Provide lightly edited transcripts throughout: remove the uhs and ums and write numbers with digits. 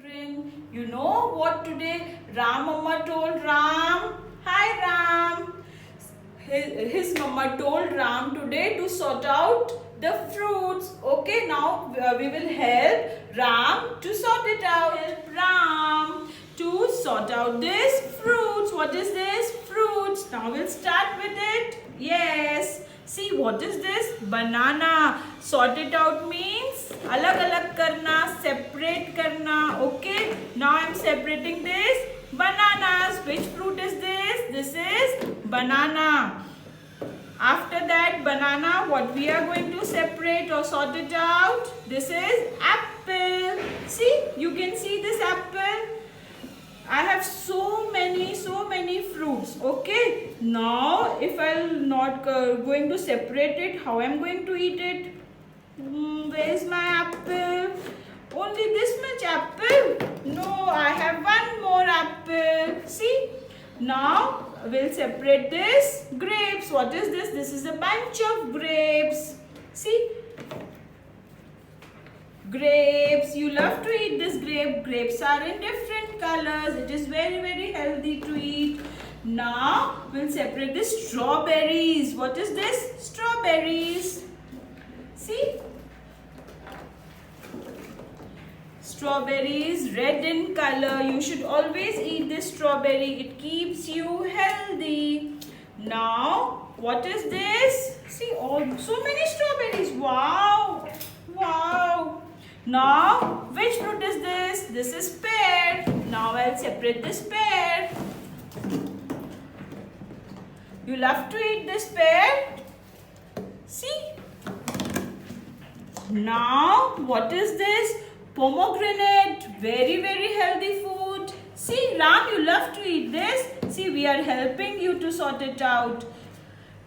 children. You know what today Ram Mama told Ram? Hi Ram. His mama told Ram today to sort out the fruits. Okay, now we will help Ram to sort it out. Help Ram to sort out this fruits. What is this? Fruits. Now we'll start with it. Yes. See, what is this? Banana. Sort it out means alag alag karna, separate karna. Okay. Now I am separating this bananas. Which fruit is this? This is banana. After that banana, what we are going to separate or sort it out? This is apple. See, you can see this apple. I have so many fruits. Okay. Now, if I'm not going to separate it, how I'm going to eat it? Where is my apple? Only this much apple? No, I have one more apple. See? Now, we'll separate this grapes. What is this? This is a bunch of grapes. See? Grapes. You love to eat this grape. Grapes are in different colors. It is very healthy to eat. Now, we'll separate the strawberries. What is this? Strawberries. See? Strawberries, red in color. You should always eat this strawberry. It keeps you healthy. Now, what is this? See, so many strawberries. Wow. Wow. Now, which fruit is this? This is pear. Now, I'll separate this pear. You love to eat this pear? See? Now, what is this? Pomegranate. Very healthy food. See, Ram, you love to eat this. See, we are helping you to sort it out.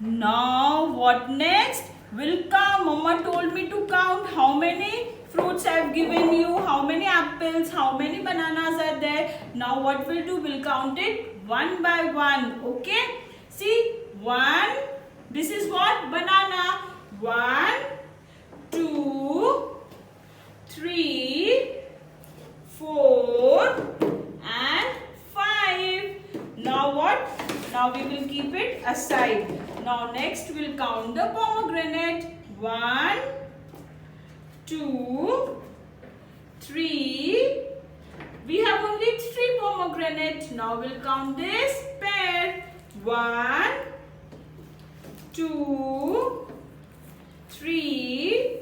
Now, what next? Will count. Mama told me to count how many fruits I have given you, how many apples, how many bananas are there. Now what we'll do, we'll count it one by one. Okay? See, one. This is what? Banana. 1, 2, 3, 4 and 5. Now what? Now we will keep it aside. Now next we'll count the pomegranate. 1, 2, 3. We have only 3 pomegranate. Now we'll count this pear. 1, 2, 3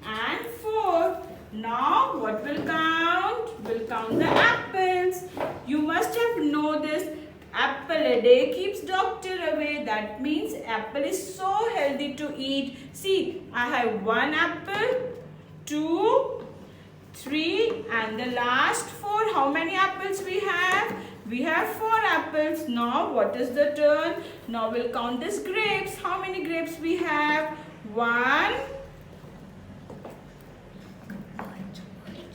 and 4. Now what will count? We'll count the apples. You must have known this. Apple a day keeps doctor away. That means apple is so healthy to eat. See, I have 1 apple, 2, 3 and the last 4. How many apples we have? We have 4 apples. Now what is the turn? Now we'll count this grapes. How many grapes we have? 1,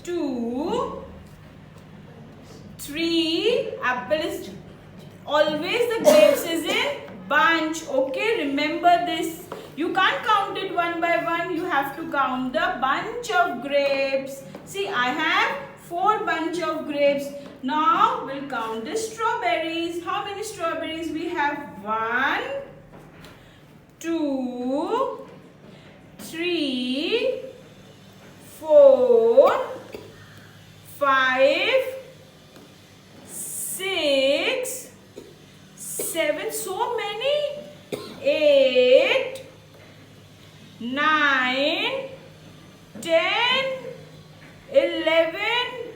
2, 3. Apple is always the grapes is in bunch. Okay, remember this. You can't count it one by one. You have to count the bunch of grapes. See, I have 4 bunch of grapes. Now we'll count the strawberries. How many strawberries we have? 1, 2, 3, 4, 5, 6, 7. So many. 8, 9, 10, 11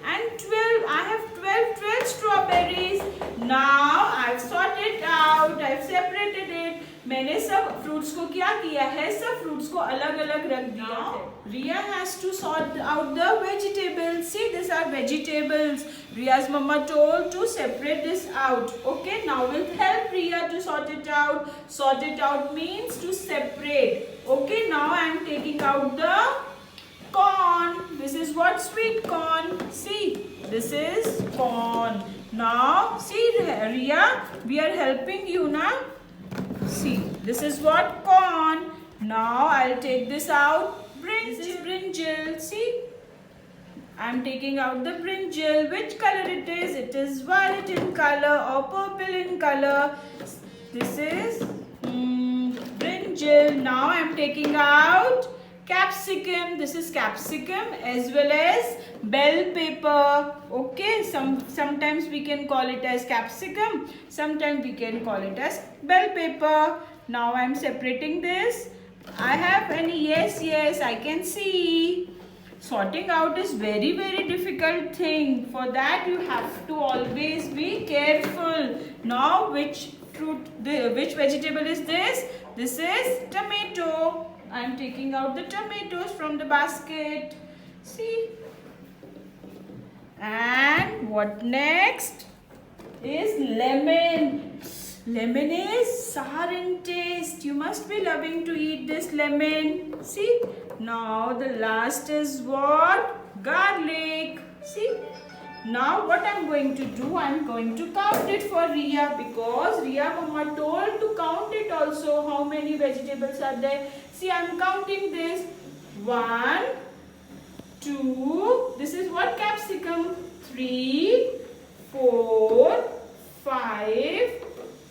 and 12. I have 12 strawberries. Now I've sorted out. I've separated it. मैंने सब fruits को क्या किया है? सब fruits को अलग-अलग रख दिया है. Riya has to sort out the vegetables. See, these are vegetables. Riya's mama told to separate this out. Okay, now we'll help Riya to sort it out. Sort it out means to separate. Okay, now I am taking out the corn. This is what? Sweet corn. See, this is corn. Now, see Riya, we are helping you now. See, this is what? Corn. Now, I'll take this out. This is brinjal. See, I'm taking out the brinjal. Which color it is? It is violet in color or purple in color. This is brinjal. Now I'm taking out capsicum. This is capsicum as well as bell pepper. Okay, sometimes we can call it as capsicum. Sometimes we can call it as bell pepper. Now I'm separating this. I have any? Yes, I can see. Sorting out is very difficult thing. For that you have to always be careful. Now which vegetable is this? This is tomato. I am taking out the tomatoes from the basket. See. And what next? Is lemon. Lemon is sour in taste. You must be loving to eat this lemon. See. Now the last is what? Garlic. See. Now what I'm going to do? I'm going to count it for Riya because Riya Mama told to count it also. How many vegetables are there? See, I'm counting this. 1, 2. This is what? Capsicum. 3, 4, 5,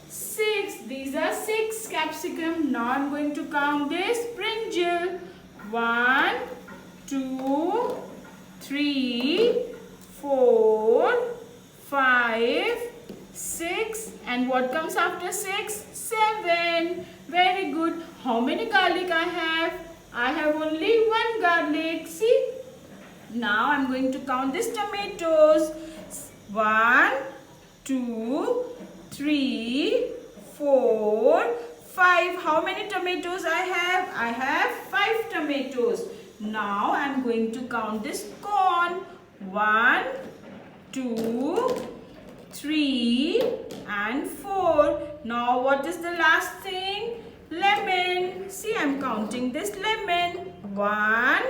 6. These are 6 capsicum. Now I'm going to count this brinjal. 1, 2, 3, 4, 5, 6. And what comes after 6? 7. Very good. How many garlic I have? I have only 1 garlic. See? Now I'm going to count these tomatoes. 1, 2, 3, 4, 5. How many tomatoes I have? I have 5 tomatoes. Now I'm going to count this corn. 1, 2, 3 and 4. Now what is the last thing? Lemon. See, I'm counting this lemon. 1,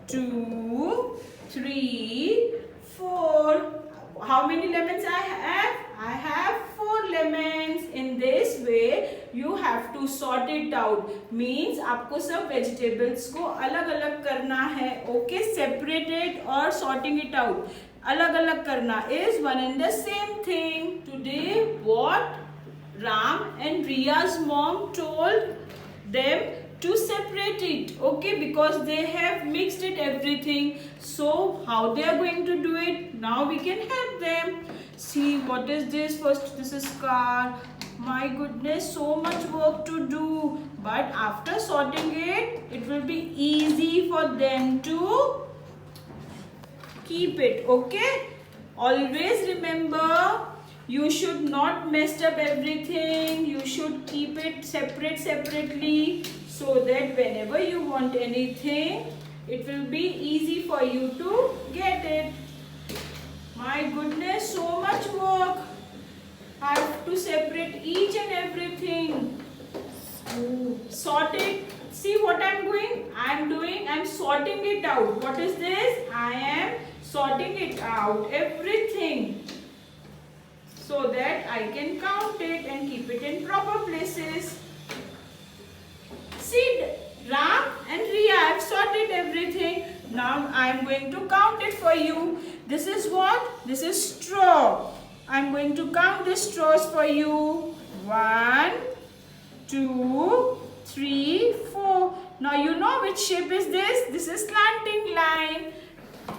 2, 3, 4. How many lemons I have? I have 4 lemons. In this way you have to sort it out. Means आपको सब vegetables को अलग अलग करना है. Okay, separate it or sorting it out. अलग अलग करना is one and the same thing. Today what Ram and Riya's mom told them to separate it. Okay, because they have mixed it everything. So how they are going to do it? Now we can help them. See, what is this? First, this is car. My goodness, so much work to do. But after sorting it, it will be easy for them to keep it. Okay? Always remember, you should not mess up everything. You should keep it separately so that whenever you want anything, it will be easy for you to get it. My goodness, so much work. I have to separate each and everything. Sort it. See what I'm doing? I'm sorting it out. What is this? I am sorting it out. Everything. So that I can count it and keep it in proper places. See, Ram and Riya, I have sorted everything. Now I am going to count it for you. This is what? This is straw. I am going to count the straws for you. 1, 2, 3, 4. Now you know which shape is this? This is slanting line.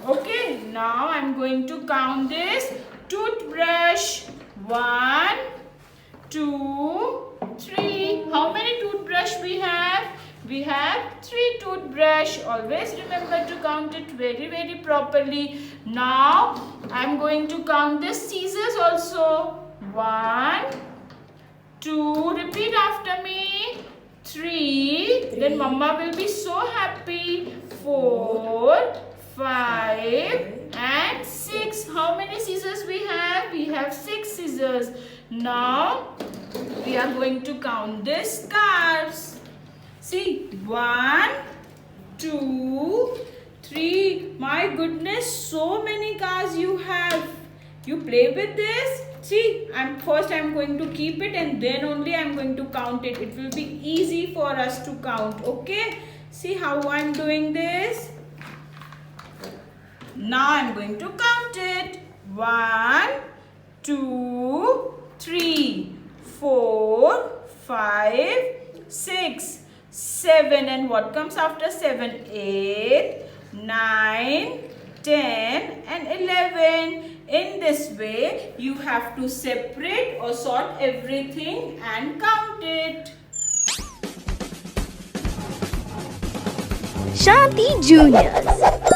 Okay, now I am going to count this toothbrush. 1, 2, 3. How many toothbrush we have? We have 3 toothbrush. Always remember to count it very properly. Now I am going to count the scissors also. 1, 2. Repeat after me. 3. Then Mama will be so happy. 4, 5 and 6. How many scissors we have? We have 6 scissors. Now we are going to count the scarves. See, 1, 2, 3. My goodness, so many cars you have. You play with this? See, first I'm going to keep it and then only I'm going to count it. It will be easy for us to count. Okay? See how I'm doing this? Now I'm going to count it. 1, 2, 3, 4, 5, 6, 7. And what comes after 7? 8, 9, 10 and 11. In this way, you have to separate or sort everything and count it. Shanti Juniors.